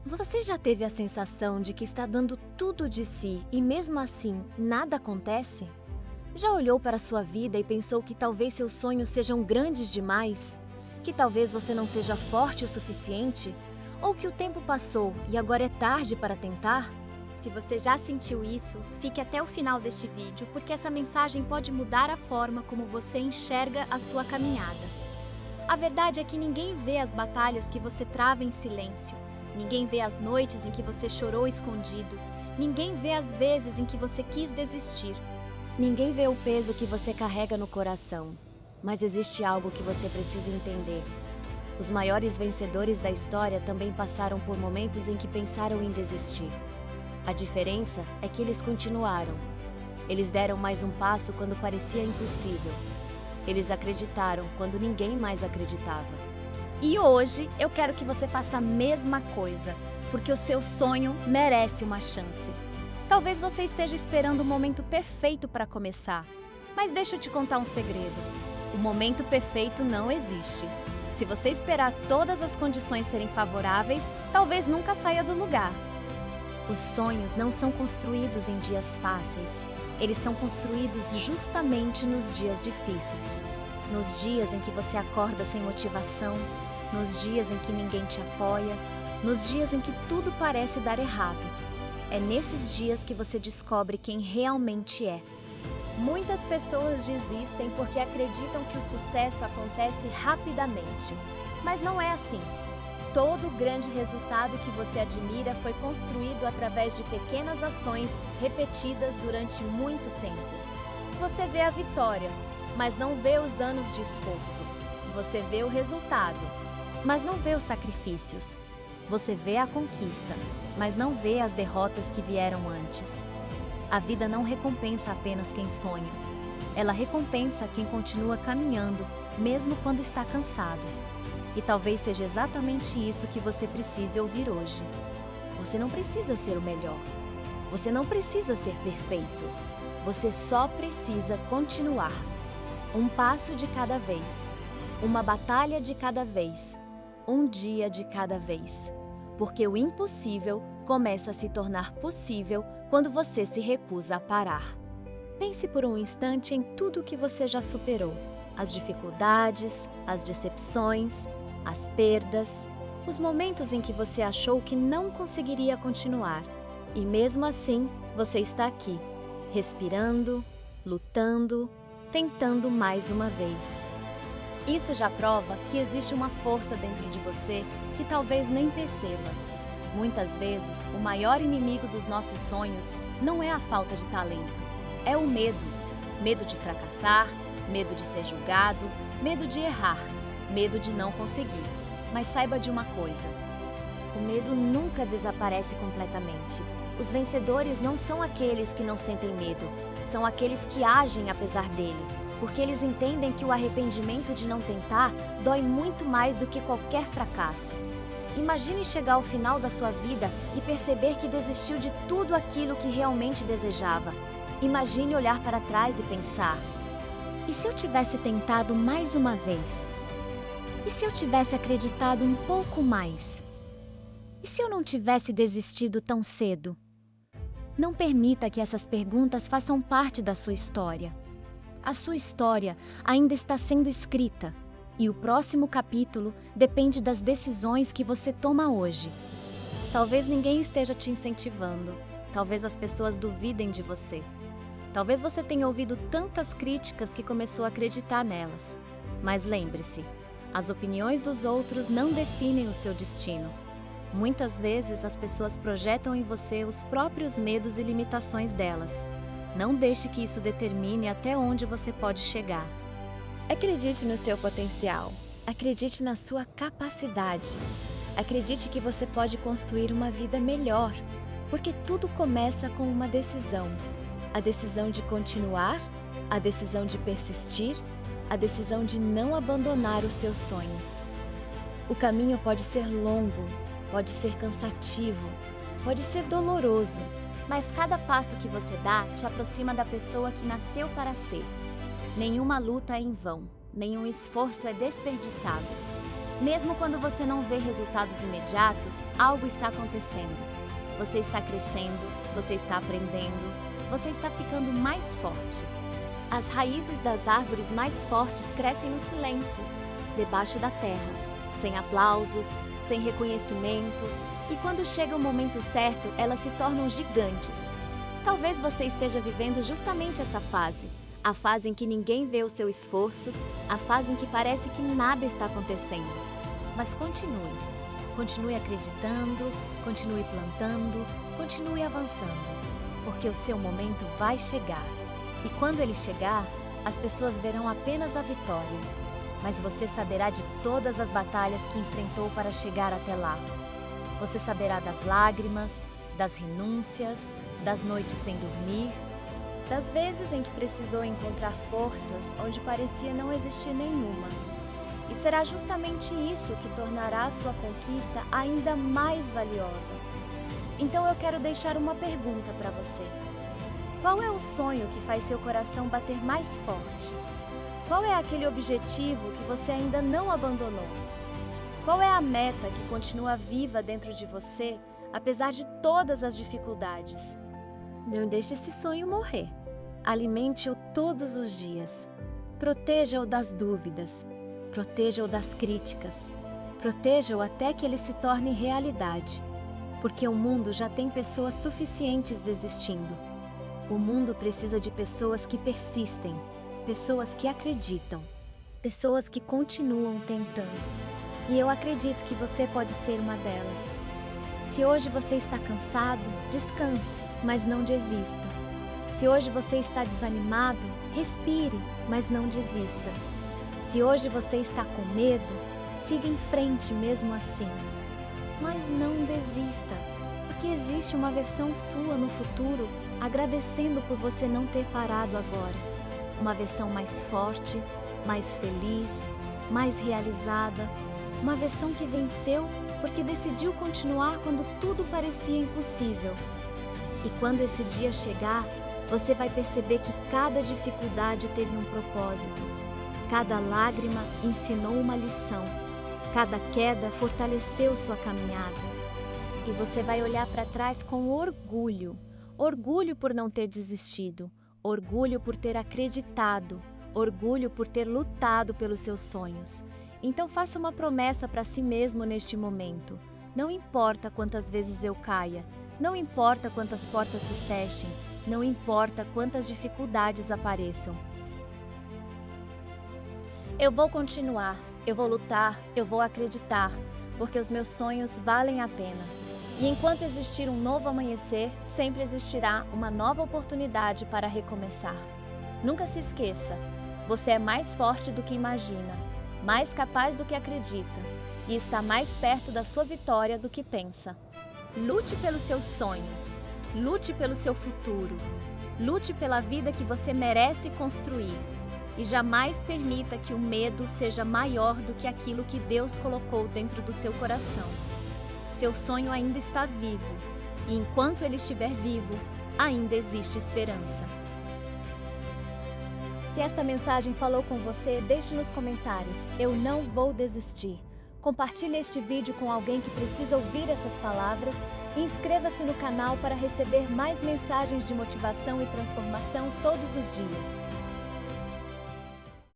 Você já teve a sensação de que está dando tudo de si e mesmo assim nada acontece? Já olhou para a sua vida e pensou que talvez seus sonhos sejam grandes demais? Que talvez você não seja forte o suficiente? Ou que o tempo passou e agora é tarde para tentar? Se você já sentiu isso, fique até o final deste vídeo, porque essa mensagem pode mudar a forma como você enxerga a sua caminhada. A verdade é que ninguém vê as batalhas que você trava em silêncio. Ninguém vê as noites em que você chorou escondido. Ninguém vê as vezes em que você quis desistir. Ninguém vê o peso que você carrega no coração. Mas existe algo que você precisa entender. Os maiores vencedores da história também passaram por momentos em que pensaram em desistir. A diferença é que eles continuaram. Eles deram mais um passo quando parecia impossível. Eles acreditaram quando ninguém mais acreditava. E hoje eu quero que você faça a mesma coisa, porque o seu sonho merece uma chance. Talvez você esteja esperando o momento perfeito para começar, mas deixa eu te contar um segredo. O momento perfeito não existe. Se você esperar todas as condições serem favoráveis, talvez nunca saia do lugar. Os sonhos não são construídos em dias fáceis. Eles são construídos justamente nos dias difíceis. Nos dias em que você acorda sem motivação, nos dias em que ninguém te apoia, nos dias em que tudo parece dar errado. É nesses dias que você descobre quem realmente é. Muitas pessoas desistem porque acreditam que o sucesso acontece rapidamente. Mas não é assim. Todo grande resultado que você admira foi construído através de pequenas ações repetidas durante muito tempo. Você vê a vitória, mas não vê os anos de esforço. Você vê o resultado, mas não vê os sacrifícios. Você vê a conquista, mas não vê as derrotas que vieram antes. A vida não recompensa apenas quem sonha. Ela recompensa quem continua caminhando, mesmo quando está cansado. E talvez seja exatamente isso que você precise ouvir hoje. Você não precisa ser o melhor. Você não precisa ser perfeito. Você só precisa continuar. Um passo de cada vez. Uma batalha de cada vez. Um dia de cada vez. Porque o impossível começa a se tornar possível quando você se recusa a parar. Pense por um instante em tudo que você já superou. As dificuldades, as decepções, as perdas, os momentos em que você achou que não conseguiria continuar. E mesmo assim, você está aqui, respirando, lutando, tentando mais uma vez. Isso já prova que existe uma força dentro de você que talvez nem perceba. Muitas vezes, o maior inimigo dos nossos sonhos não é a falta de talento, é o medo. Medo de fracassar, medo de ser julgado, medo de errar, medo de não conseguir. Mas saiba de uma coisa: o medo nunca desaparece completamente. Os vencedores não são aqueles que não sentem medo, são aqueles que agem apesar dele, porque eles entendem que o arrependimento de não tentar dói muito mais do que qualquer fracasso. Imagine chegar ao final da sua vida e perceber que desistiu de tudo aquilo que realmente desejava. Imagine olhar para trás e pensar: e se eu tivesse tentado mais uma vez? E se eu tivesse acreditado um pouco mais? E se eu não tivesse desistido tão cedo? Não permita que essas perguntas façam parte da sua história. A sua história ainda está sendo escrita. E o próximo capítulo depende das decisões que você toma hoje. Talvez ninguém esteja te incentivando. Talvez as pessoas duvidem de você. Talvez você tenha ouvido tantas críticas que começou a acreditar nelas. Mas lembre-se, as opiniões dos outros não definem o seu destino. Muitas vezes as pessoas projetam em você os próprios medos e limitações delas. Não deixe que isso determine até onde você pode chegar. Acredite no seu potencial. Acredite na sua capacidade. Acredite que você pode construir uma vida melhor, porque tudo começa com uma decisão. A decisão de continuar, a decisão de persistir, a decisão de não abandonar os seus sonhos. O caminho pode ser longo, pode ser cansativo, pode ser doloroso, mas cada passo que você dá te aproxima da pessoa que nasceu para ser. Nenhuma luta é em vão, nenhum esforço é desperdiçado. Mesmo quando você não vê resultados imediatos, algo está acontecendo. Você está crescendo, você está aprendendo, você está ficando mais forte. As raízes das árvores mais fortes crescem no silêncio, debaixo da terra, sem aplausos, sem reconhecimento, e quando chega o momento certo, elas se tornam gigantes. Talvez você esteja vivendo justamente essa fase, a fase em que ninguém vê o seu esforço, a fase em que parece que nada está acontecendo. Mas continue. Continue acreditando, continue plantando, continue avançando, porque o seu momento vai chegar. E quando ele chegar, as pessoas verão apenas a vitória, mas você saberá de todas as batalhas que enfrentou para chegar até lá. Você saberá das lágrimas, das renúncias, das noites sem dormir, das vezes em que precisou encontrar forças onde parecia não existir nenhuma. E será justamente isso que tornará a sua conquista ainda mais valiosa. Então eu quero deixar uma pergunta para você. Qual é o sonho que faz seu coração bater mais forte? Qual é aquele objetivo que você ainda não abandonou? Qual é a meta que continua viva dentro de você, apesar de todas as dificuldades? Não deixe esse sonho morrer. Alimente-o todos os dias. Proteja-o das dúvidas. Proteja-o das críticas. Proteja-o até que ele se torne realidade. Porque o mundo já tem pessoas suficientes desistindo. O mundo precisa de pessoas que persistem, pessoas que acreditam, pessoas que continuam tentando. E eu acredito que você pode ser uma delas. Se hoje você está cansado, descanse, mas não desista. Se hoje você está desanimado, respire, mas não desista. Se hoje você está com medo, siga em frente mesmo assim. Mas não desista, porque existe uma versão sua no futuro agradecendo por você não ter parado agora. Uma versão mais forte, mais feliz, mais realizada. Uma versão que venceu porque decidiu continuar quando tudo parecia impossível. E quando esse dia chegar, você vai perceber que cada dificuldade teve um propósito. Cada lágrima ensinou uma lição. Cada queda fortaleceu sua caminhada. E você vai olhar para trás com orgulho. Orgulho por não ter desistido. Orgulho por ter acreditado. Orgulho por ter lutado pelos seus sonhos. Então faça uma promessa para si mesmo neste momento. Não importa quantas vezes eu caia. Não importa quantas portas se fechem. Não importa quantas dificuldades apareçam. Eu vou continuar. Eu vou lutar. Eu vou acreditar. Porque os meus sonhos valem a pena. E enquanto existir um novo amanhecer, sempre existirá uma nova oportunidade para recomeçar. Nunca se esqueça, você é mais forte do que imagina, mais capaz do que acredita e está mais perto da sua vitória do que pensa. Lute pelos seus sonhos, lute pelo seu futuro, lute pela vida que você merece construir e jamais permita que o medo seja maior do que aquilo que Deus colocou dentro do seu coração. Seu sonho ainda está vivo, e enquanto ele estiver vivo, ainda existe esperança. Se esta mensagem falou com você, deixe nos comentários. Eu não vou desistir. Compartilhe este vídeo com alguém que precisa ouvir essas palavras e inscreva-se no canal para receber mais mensagens de motivação e transformação todos os dias.